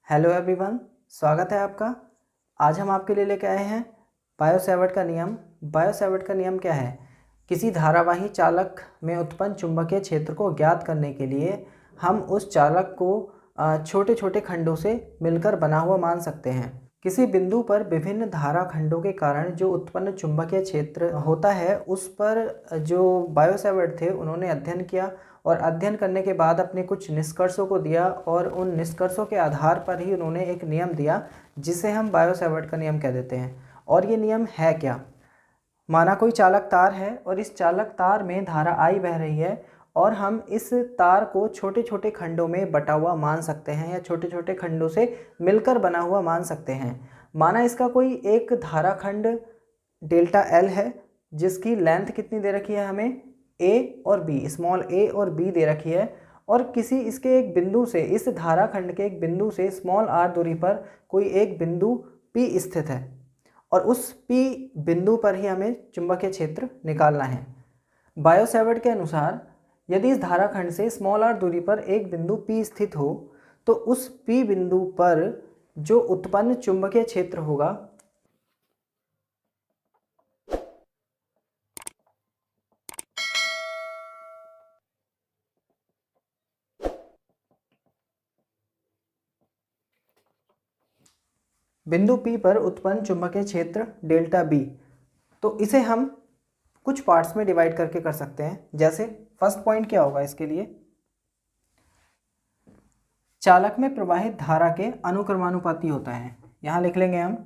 Hello everyone, स्वागत है आपका। आज हम आपके लिए लेके आए हैं बायो-सैवर्ट का नियम। बायो-सैवर्ट का नियम क्या है? किसी धारावाही चालक में उत्पन्न चुंबकीय क्षेत्र को ज्ञात करने के लिए हम उस चालक को छोटे छोटे खंडों से मिलकर बना हुआ मान सकते हैं। किसी बिंदु पर विभिन्न धारा खंडों के कारण जो उत्पन्न चुंबकीय क्षेत्र होता है उस पर जो बायो-सैवर्ट थे उन्होंने अध्ययन किया और अध्ययन करने के बाद अपने कुछ निष्कर्षों को दिया और उन निष्कर्षों के आधार पर ही उन्होंने एक नियम दिया जिसे हम बायो-सैवर्ट का नियम कह देते हैं। और ये नियम है क्या? माना कोई चालक तार है और इस चालक तार में धारा I बह रही है और हम इस तार को छोटे छोटे खंडों में बटा हुआ मान सकते हैं या छोटे छोटे खंडों से मिलकर बना हुआ मान सकते हैं। माना इसका कोई एक धारा खंड डेल्टा L है जिसकी लेंथ कितनी दे रखी है हमें, A और B, स्मॉल a और b दे रखी है और किसी इसके एक बिंदु से, इस धारा खंड के एक बिंदु से स्मॉल r दूरी पर कोई एक बिंदु P स्थित है और उस P बिंदु पर ही हमें चुंबकीय क्षेत्र निकालना है। बायो-सैवर्ट के अनुसार यदि इस धारा खंड से स्मॉल r दूरी पर एक बिंदु P स्थित हो तो उस P बिंदु पर जो उत्पन्न चुंबकीय क्षेत्र होगा बिंदु P पर उत्पन्न चुंबकीय क्षेत्र डेल्टा B, तो इसे हम कुछ पार्ट्स में डिवाइड करके कर सकते हैं। जैसे फर्स्ट पॉइंट क्या होगा इसके लिए, चालक में प्रवाहित धारा के अनुक्रमानुपाती होता है। यहां लिख लेंगे हम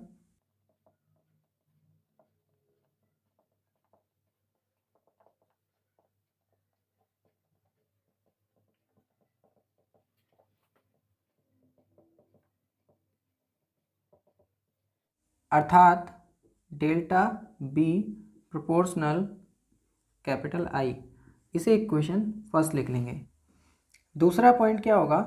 अर्थात delta B proportional capital I, इसे इक्वेशन फर्स्ट लिख लेंगे। दूसरा पॉइंट क्या होगा?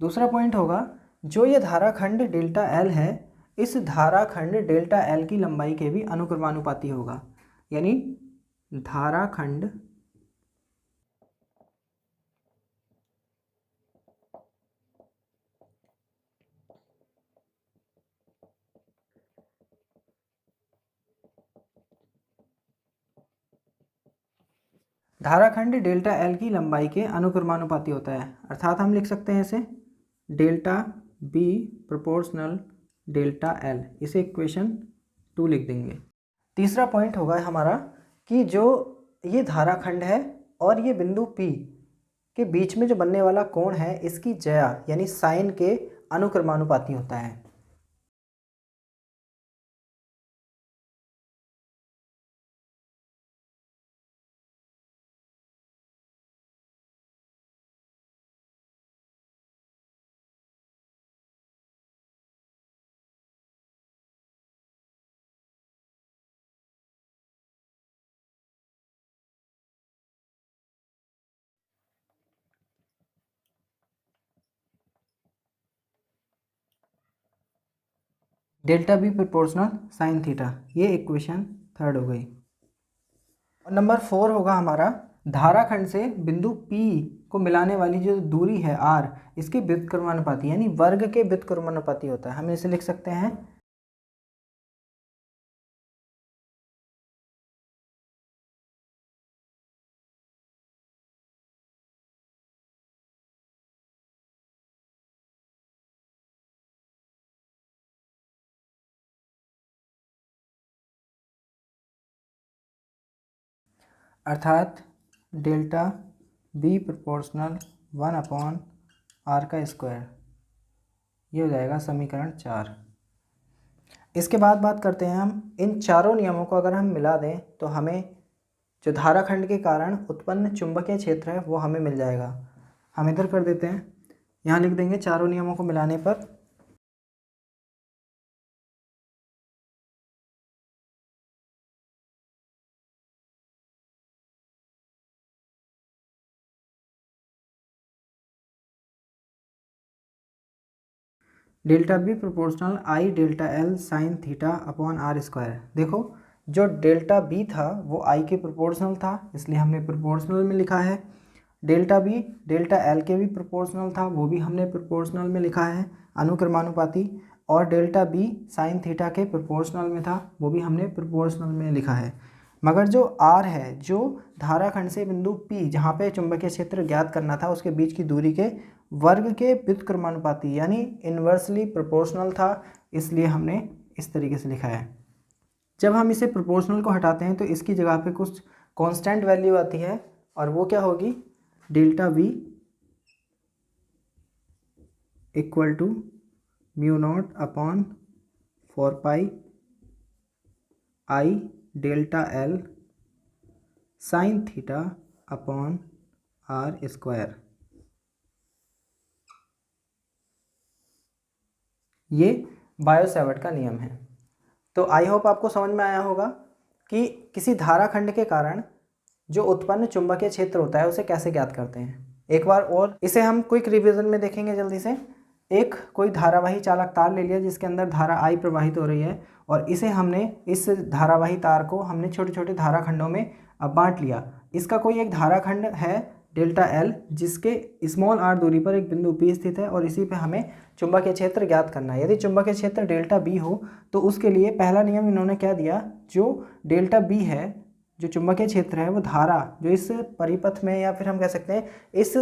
दूसरा पॉइंट होगा जो ये धारा खंड डेल्टा L है, इस धारा खंड डेल्टा L की लंबाई के भी अनुक्रमानुपाती होगा। यानी धारा खंड धाराखंड डेल्टा L की लंबाई के अनुक्रमानुपाती होता है। अर्थात हम लिख सकते हैं इसे delta B proportional delta L, इसे इक्वेशन 2 लिख देंगे। तीसरा पॉइंट होगा हमारा कि जो ये धाराखंड है और ये बिंदु P के बीच में जो बनने वाला कोण है इसकी ज्या यानी साइन के अनुक्रमानुपाती होता है। Delta B proportional sine theta, ये इक्वेशन थर्ड हो गई। और नंबर 4 होगा हमारा धाराखंड से बिंदु P को मिलाने वाली जो दूरी है R, इसके व्युत्क्रमानुपाती यानी वर्ग के व्युत्क्रमानुपाती होता है। हम इसे लिख सकते हैं अर्थात डेल्टा B प्रोपोर्शनल 1/r का स्क्वायर, ये हो जाएगा समीकरण 4। इसके बाद बात करते हैं हम इन चारों नियमों को अगर हम मिला दें तो हमें जो धाराखंड के कारण उत्पन्न चुंबकीय क्षेत्र है वो हमें मिल जाएगा। हम इधर कर देते हैं, यहाँ लिख देंगे चारों नियमों को मिलाने पर delta B proportional I delta L sign theta upon R square. देखो जो डेल्टा B था वो I के प्रोपोर्शनल था, इसलिए हमने प्रोपोर्शनल में लिखा है। डेल्टा बी डेल्टा एल के भी प्रोपोर्शनल था, वो भी हमने प्रोपोर्शनल में लिखा है, अनुक्रमानुपाती। और डेल्टा बी साइन थीटा के प्रोपोर्शनल में था, वो भी हमने प्रोपोर्शनल में लिखा है। मगर जो आर है, जो धाराखंड से बिंदु पी जहाँ पे चुंबकीय क्षेत्र ज्ञात करना था उसके बीच की दूरी के वर्ग के व्युत्क्रमानुपाती यानी इन्वर्सली प्रोपोर्शनल था, इसलिए हमने इस तरीके से लिखा है। जब हम इसे प्रोपोर्शनल को हटाते हैं तो इसकी जगह पे कुछ कांस्टेंट वैल्यू आती है, और वो क्या होगी, delta V equal to mu not upon 4 pi I delta L sine theta upon R square. ये बायो-सैवर्ट का नियम है। तो आई होप आपको समझ में आया होगा कि किसी धाराखंड के कारण जो उत्पन्न चुंबकीय क्षेत्र होता है उसे कैसे ज्ञात करते हैं। एक बार और इसे हम क्विक रिवीजन में देखेंगे जल्दी से। एक कोई धारावाही चालक तार ले लिया जिसके अंदर धारा आई प्रवाहित हो रही है, और इसे हमने इस धारावाही तार को हमने छोटे छोटे धाराखंडों में बांट लिया। इसका कोई एक धाराखंड है डेल्टा एल जिसके स्मॉल आर दूरी पर एक बिंदु पी स्थित है, और इसी पे हमें चुंबकीय क्षेत्र ज्ञात करना है। यदि चुंबकीय क्षेत्र डेल्टा बी हो तो उसके लिए पहला नियम इन्होंने क्या दिया, जो डेल्टा बी है, जो चुंबकीय क्षेत्र है, वो धारा जो इस परिपथ में या फिर हम कह सकते हैं इस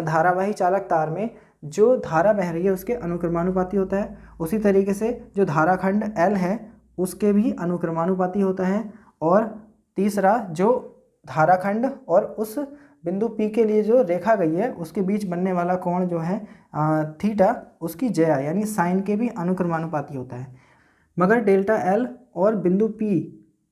धारावाही चालक तार में जो धारा बह रही है उसके अनुक्रमानुपाती होता है। उसी तरीके से जो धाराखंड L है उसके भी अनुक्रमानुपाती होता है। और तीसरा, जो धाराखंड और उस बिंदु P के लिए जो रेखा गई है उसके बीच बनने वाला कोण जो है थीटा, उसकी ज्या यानी साइन के भी अनुक्रमानुपाती होता है। मगर डेल्टा L और बिंदु P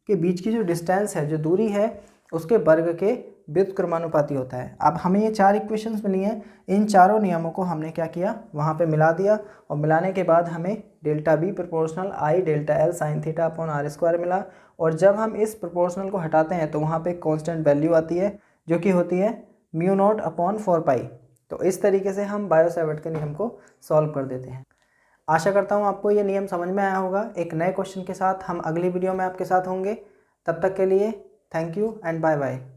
के बीच की जो डिस्टेंस है, जो दूरी है, उसके वर्ग के व्युत्क्रमानुपाती होता है। अब हमें ये 4 इक्वेशंस मिली हैं, इन चारों नियमों को हमने क्या किया, वहाँ पे मिला दिया, और मिलाने के बाद हमें delta B proportional I delta L sine theta upon R square मिला। और जब हम इस प्रोपोर्शनल को हटाते हैं तो वहाँ पे कांस्टेंट वैल्यू आती है जो कि होती है म्यू नॉट अपॉन 4 पाई। तो इस तरीके से हम बायो-सैवर्ट के नियम को सॉल्व कर देते हैं। आशा करता हूँ आपको ये नियम समझ में आया होगा। एक नए क्वेश्चन के साथ हम अगली वीडियो में आपके साथ होंगे। तब तक के लिए thank you and bye bye.